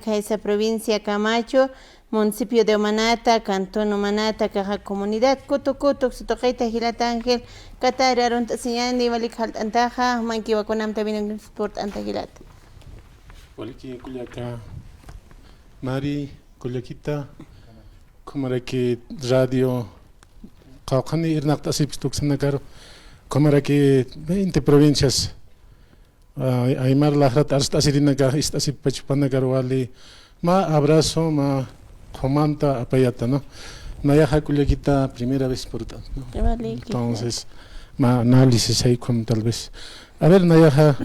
Esa provincia Camacho, municipio de Omanata, cantón Omanata, caja comunidad, Cutucutuc, Sutoqueta, Gilata Ángel, Qatar, Arunta Siñandi, Valik Halt Antaja, Manki Wakunam también en Sport Antagilat. Waliki Culiaca, Mari, Culiaquita, como era que radio, Caucani, Irnacta Sipstuk Sanacaro, como era que 20 provincias. Aymar lahrat arsta sirinaga istasi pachpanagaro wali ma abrazo ma comanta apayata no naya Culiaquita primera vez por tanto ¿no? Entonces ma análisis ahí con tal vez a ver naya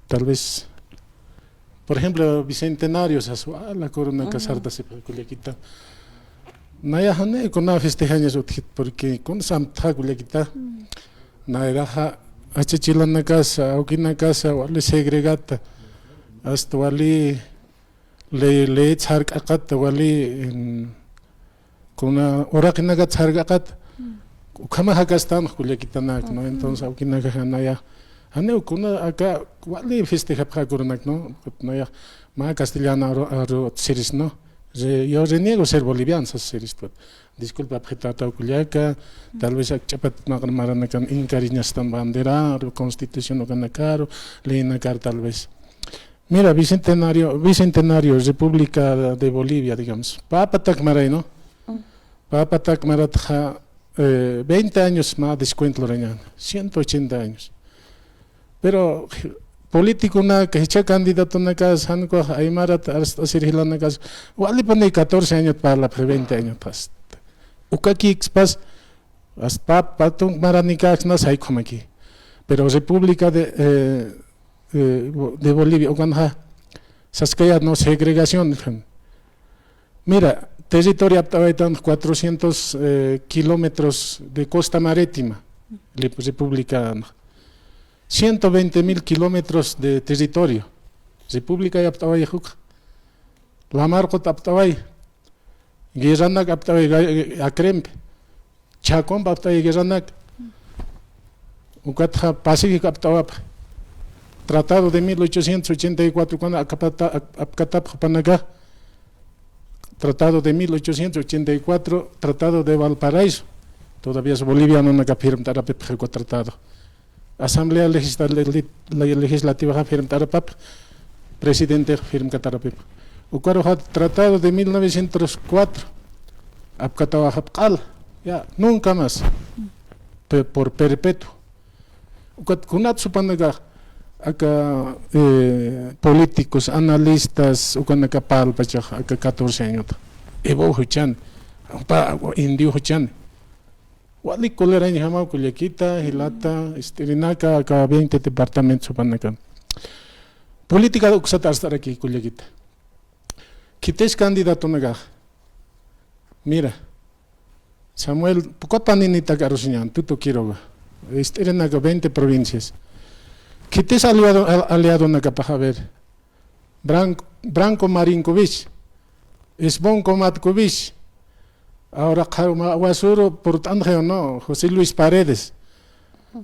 tal vez por ejemplo bicentenarios a la corona casarda se Culiaquita naya ne con una festejañas porque con samta Culiaquita naya Achachila na casa, aukina casa, wali segregata, hasta wali le chargakata, wali kuna orakinaga chargakata, kama hagastan Culiaquita nak, no entonces aukina kahanaya, ane kuna acá wali festeja pagurnak, no, naya ma castellana aro series no, yo reniego ser boliviano series pues. Disculpa, Petata Culiaca, tal vez Chapat Maranakan Incariñastan bandera, Constitución o Ganacaro, Leinacar tal vez. Mira, Bicentenario, República de Bolivia, digamos. Papatak Maray, ¿no? Papatak Maratja, 20 años más descuento Loreñana, 180 años. Pero político na que echa candidato na casa, Hanko Aymarat hasta Sirhila na casa, Wali pone 14 años para la 20 años pas. Ukaki expas hasta patung maranicas nas hay como aquí, pero República de Bolivia, Uganda, Saskaya no segregación. Mira, territorio aptavaitan 400 kilómetros de costa marítima, República, 120.000 kilómetros de territorio, República de Aptavay, la Marco Aptavay. Guerranak aptaway akrempe, Chacón aptaway Guerranak, Ucatja Pacífico aptawap, Tratado de 1884 cuando Apcatap Panaga, Tratado de 1884, Tratado de Valparaíso, todavía es boliviano no firma tarapep tratado, Asamblea Legislativa firma tarapap, Presidente firma tarapep. Ucaroja Tratado de 1904, Apcatawahapcal, ya, nunca más, por perpetuo. Ucat supanaga, acá políticos, analistas, ucanaka palpachaj, acá 14 años. Evo Huchan, Indio Huchan. Wali colera en Jamao, Culiaquita, Gilata, Estirinaca, acá 20 departamentos supanaga. Política de Uxata estar aquí, Culiaquita. Quites candidato naga. Mira, Samuel, ¿por qué paninita carosiñan? Tú quiero. Eran 20 provincias. Quites aliado naga para ver. Branco Marinkovic, Esbonco Matkovic, ahora Guasuro por Ángel no, José Luis Paredes.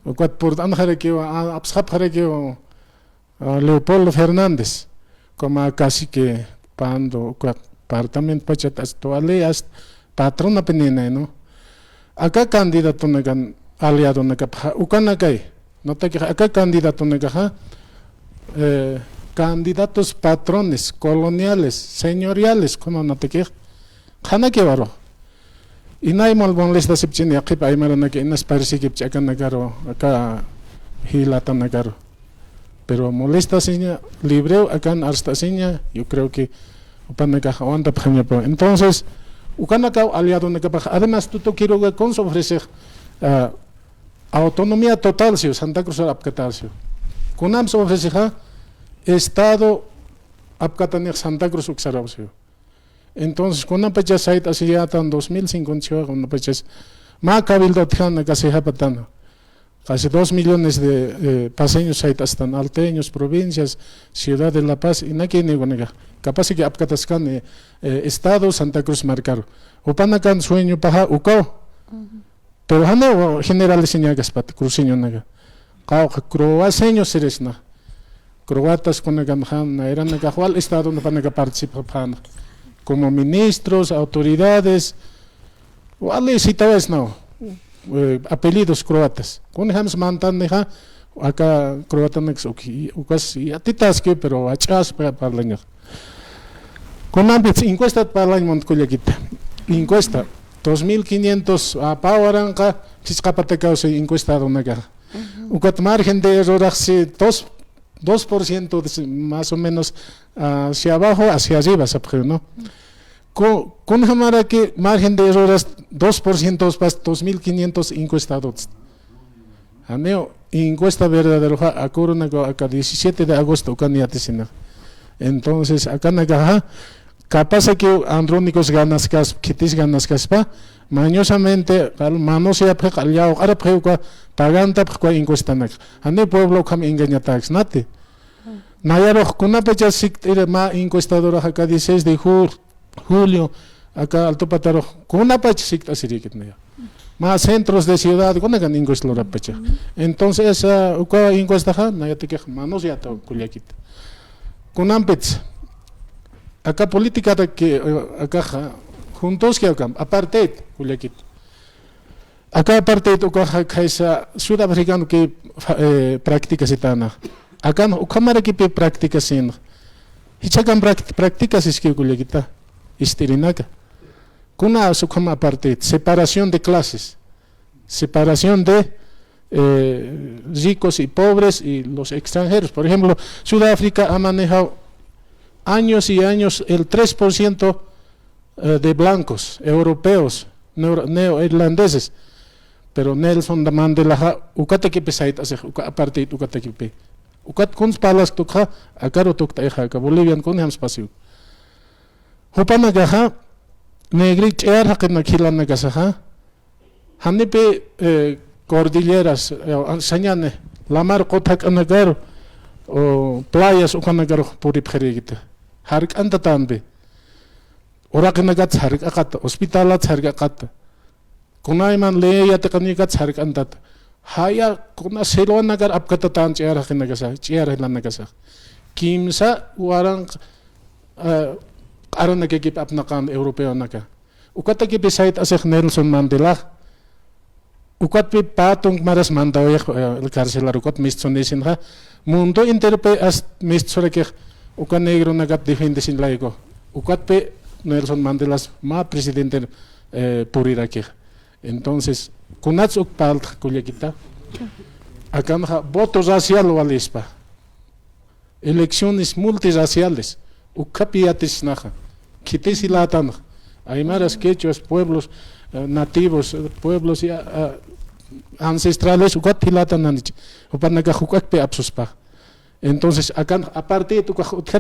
O por Ángel que Abshap que Leopoldo Fernández, como casi que pando apartamento pachatas toaleas patrona penina no acá candidato nagan aliado naga ukanakay no te acá candidato naga candidatos patrones coloniales señoriales como no te que jana que varo y no hay mal bon les da sepchini aquí para imar que inas parece que chacan nagaro acá hilata nagaro pero molesta seña libreo acá hasta seña yo creo que entonces aliado además tú quiero con ofrecer autonomía total si Santa Cruz Apcatalcio kunam ofrecer estado Apcatanir Santa Cruz Uxarabcio entonces kunam pecha site así ya tan 2050 una pecha ma cabildo tjana casi japatana casi 2 millones de paseños están alteños, provincias, ciudad de La Paz, y no hay nega. Capaz que Apcatascan, Estado, Santa Cruz marcaron. Upanacan sueño paja, ucao. Pero hano general señagas pat, cruciño naga. Cao, croaseño seresna. croatas con eran cuál estado no van a participar como ministros, autoridades, vale si tal vez no, apellidos croatas. Con ejemplo mantan acá croata ukas atitas que pero achas para la con ambos encuesta para la Montcollekita. Encuesta 2500 a Pauaranca, Piscapatecao se encuestaron acá. Un margen de error así 2% más o menos hacia abajo, hacia arriba, ¿no? Con jamara que margen de errores 2% para 2500 encuestados. Aneo encuesta verdadero a corona acá 17 de agosto caniatisina. Entonces acá naga capaz que andrónicos ganas cas, kitis ganas caspa, mañosamente manos ya precaliao, ahora preuca paganta prequa encuesta naga. Ane pueblo cam engañatax nate. Nayaro kuna pecha siktir ma encuestadora acá 16 de julio acá Alto Pataro kuna pecha sikta sirikit naya. Más centros de ciudad con la encuesta pecha. Entonces uka encuesta ja nayate que manos ya to kuliakit. Con ampets acá política de que acá juntos que acá apartheid kuliakit. Acá apartheid uka kaisa sudafricano que práctica sitana. Acá no cámara que práctica sin. Hichakan prácticas es que kuliakita istirinaca. Kuna su como apartheid, separación de clases, separación de ricos y pobres y los extranjeros. Por ejemplo, Sudáfrica ha manejado años y años el 3% de blancos, europeos, neoirlandeses. Pero Nelson Mandela, ukatekipe sait hace apartheid ukatekipe. Ukat kuns palas tukha, akaro tukta eja, Bolivian kun hams pasiu. Hupanaga negri chair hakna khilana gasaha. Hanipe cordilleras, señane, la mar kotak anagar o playas ukanagar puri pherigita. Harik antatambe. Oraknagat harik akata, hospitalat harik akata. Kunaiman leya tekanigat harik antat. Haya kuna selwan nagar apkatatan chair hakna gasa, chair hilana gasa. Kimsa warang arana ke kip apnakan europeo naka. Ukata ke besait asek Nelson Mandela. Ukat pe patung maras mandaw el carcelar ukat mistsonisin ha. Mundo interpe as mistsore ukat negro nagat defendesin laigo. Ukat pe Nelson Mandela ma presidente purira ke. Entonces, kunats ukpalt kuliakita. Akan ha voto racial walispa. Elecciones multirraciales. Ukapiatis naja. Kitis ilatan. Aymaras, quechuas, pueblos nativos, pueblos ancestrales, ukatilatan nanich. Upanaga hukakpe absuspa. Entonces, acá aparte tu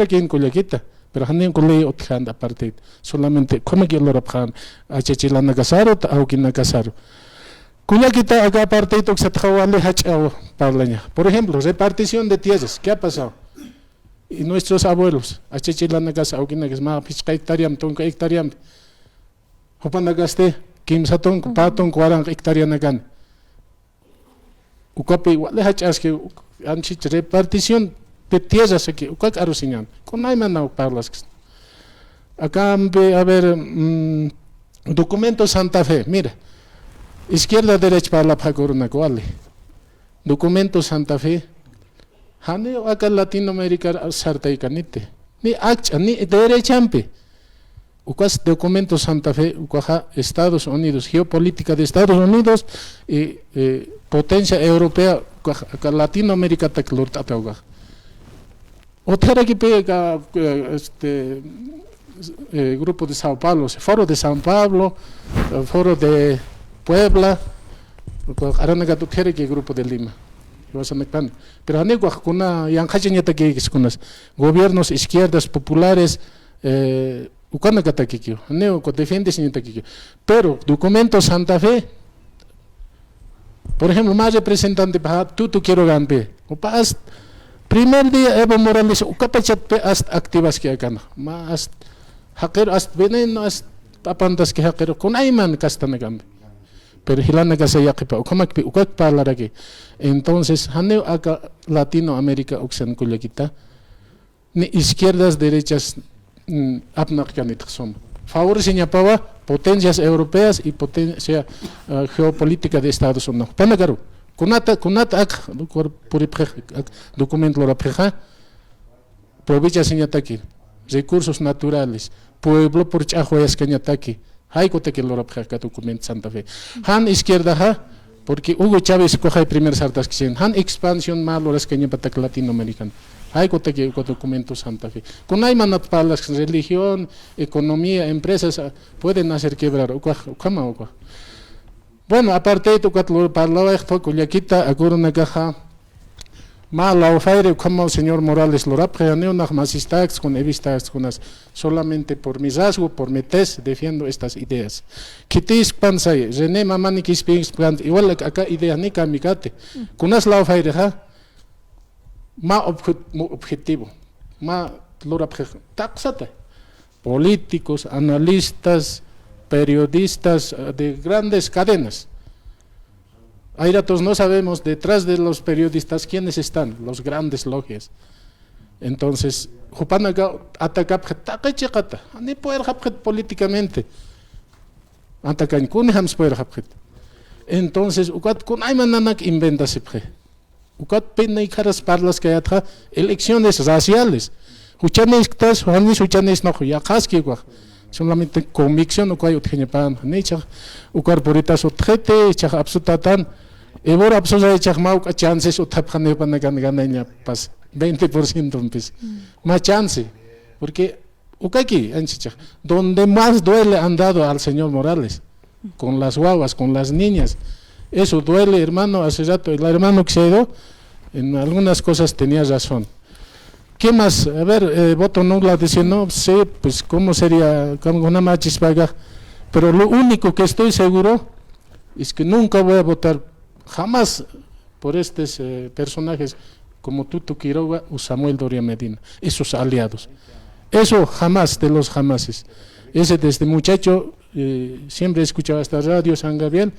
quien kuliakita. Pero hanin kulay otkan aparte. Solamente como que lo raphan achechila nagasaro o kin nagasaro. Kuliakita acá aparte tu satjawale hachao parlaña. Por ejemplo, repartición de tierras. ¿Qué ha pasado? Y nuestros abuelos, achechilanagas, aukinagas, ma pisca hectariam, tonka hectariam, hopanagaste, kimsatong, patong, kuarang hectarianagan. Ukapi, wale hachas que anchich repartición de tierras aquí, ukak arusinyan, con ayman no parlas. Acá, a ver, documento Santa Fe, mira, izquierda, derecha para la pagoruna, ¿cuál? Documento Santa Fe. Hane acá Latinoamérica sarta ikanite. Ni acha ni derechampe. Ukas documento Santa Fe, ukaja Estados Unidos, geopolítica de Estados Unidos y potencia europea, acá Latinoamérica taklurt apeuga. Otra que pega grupo de Sao Paulo, foro de Sao Paulo, foro de Puebla, aranaga tutere que grupo de Lima. Pero anegua kuna yang hajanya que kunas gobiernos izquierdas populares ukana kata kikio aneo ko defiende sin takikio. Pero documento Santa Fe, por ejemplo, más representante para tú quiero gambe o pas primer día Evo Morales ukapachat pe ast activas que acá más hacker ast veneno ast apantas que hacker con ayman kastana gambe. pero hilana kasayaqipa ukamakpi ukakparlaraki. Entonces haneu acá Latinoamérica occidental kullakita ni izquierdas derechas apnaqkanitaq son. Favorecen potencias europeas y potencia geopolítica de Estados Unidos. Panagaru kunata ak documento lora provincia señataki recursos naturales pueblo por chajoyas cañataki hay que lora documento Santa Fe han izquierda porque Hugo Chávez coge primer sartas que han expansión malo las caña patak latinoamericano hay que documento Santa Fe con hay manat para las religión economía empresas pueden hacer quebrar bueno aparte de tu cuatro parlaba esto Culiaquita acuerdo una caja mala ofaire como el señor Morales lo rapreneo nach masistax con evistax con solamente por mi rasgo por mi test defiendo estas ideas kitis pansay René mamani kispings plant igual acá idea ni kamikate kunas la ofaire ma objetivo ma lo rapreneo taxata políticos analistas periodistas de grandes cadenas. Hay ratos no sabemos detrás de los periodistas quiénes están, los grandes logias. Entonces, Jupanaga ataca ni poder políticamente. Atacan kun hams poder entonces, ukat kun ay mananak inventa sipre. Ukat pena y caras parlas que atra elecciones raciales. Huchanes huchanes no ya kaski solamente convicción o cual tiene pan necha o corporitas o trete chaj absolutatan evor absoluta chaj mau chances o tapane pan ganaña pas 20% pues más chance porque ukaki anchicha donde más duele han dado al señor Morales con las guaguas con las niñas eso duele hermano hace rato el hermano que se ha ido en algunas cosas tenía razón. ¿Qué más? A ver, voto nula dice no sé, pues cómo sería, como una machispaga, pero lo único que estoy seguro es que nunca voy a votar jamás por estos personajes como Tuto Quiroga o Samuel Doria Medina, esos aliados. Eso jamás de los jamases. Ese desde muchacho siempre escuchaba esta radio San Gabriel,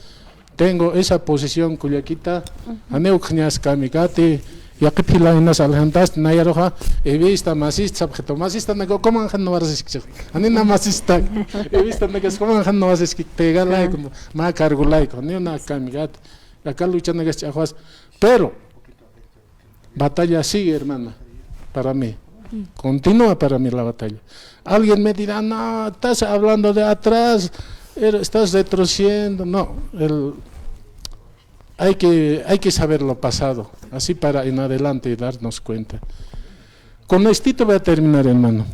tengo esa posición Culiaquita, aneu kñas kamikate. Ya que pila en las aljantas nayaroja he visto masista objeto masista nago como han no vas a escuchar ani na masista he visto nagas como han no vas a escuchar pega like ma cargo like ni una camigat acá lucha nagas chajuas pero batalla sigue hermana para mí continúa para mí la batalla alguien me dirá no estás hablando de atrás estás retrocediendo no hay que saber lo pasado, así para en adelante darnos cuenta. Con esto voy a terminar, hermano.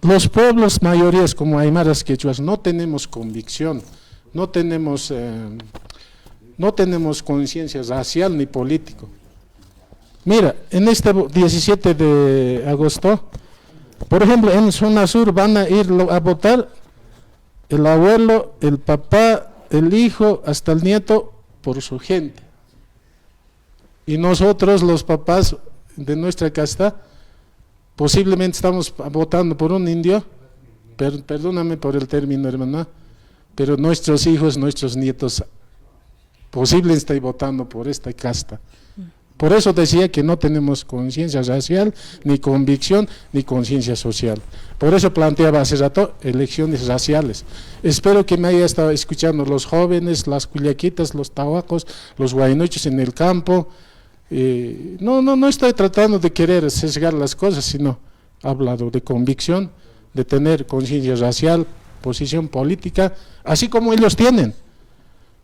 Los pueblos mayorías como aymaras, quechuas, no tenemos convicción, no tenemos conciencia racial ni político. Mira, en este 17 de agosto, por ejemplo, en zona sur van a ir a votar el abuelo, el papá, el hijo, hasta el nieto, por su gente. Y nosotros, los papás de nuestra casta, posiblemente estamos votando por un indio, perdóname por el término, hermana, pero nuestros hijos, nuestros nietos, posiblemente están votando por esta casta. Por eso decía que no tenemos conciencia racial, ni convicción, ni conciencia social. Por eso planteaba hace rato elecciones raciales. Espero que me haya estado escuchando los jóvenes, las culiaquitas, los tahuacos, los guaynuchos en el campo. No estoy tratando de querer sesgar las cosas, sino he hablado de convicción, de tener conciencia racial, posición política, así como ellos tienen.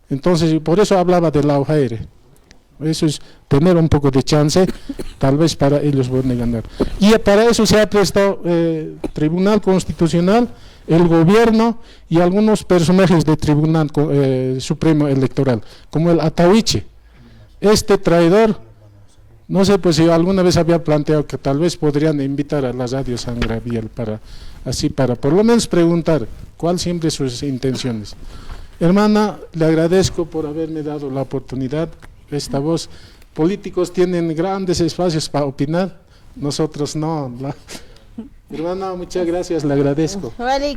Entonces, por eso hablaba del aujaire. Eso es tener un poco de chance, tal vez para ellos pueden ganar. Y para eso se ha prestado Tribunal Constitucional, el gobierno y algunos personajes del Tribunal Supremo Electoral, como el Atahuiche. Este traidor, no sé pues si alguna vez había planteado que tal vez podrían invitar a la radio San Gabriel para por lo menos preguntar cuáles siempre sus intenciones. Hermana, le agradezco por haberme dado la oportunidad. Esta voz, políticos tienen grandes espacios para opinar, nosotros no. Hermana, muchas gracias, le agradezco. Vale.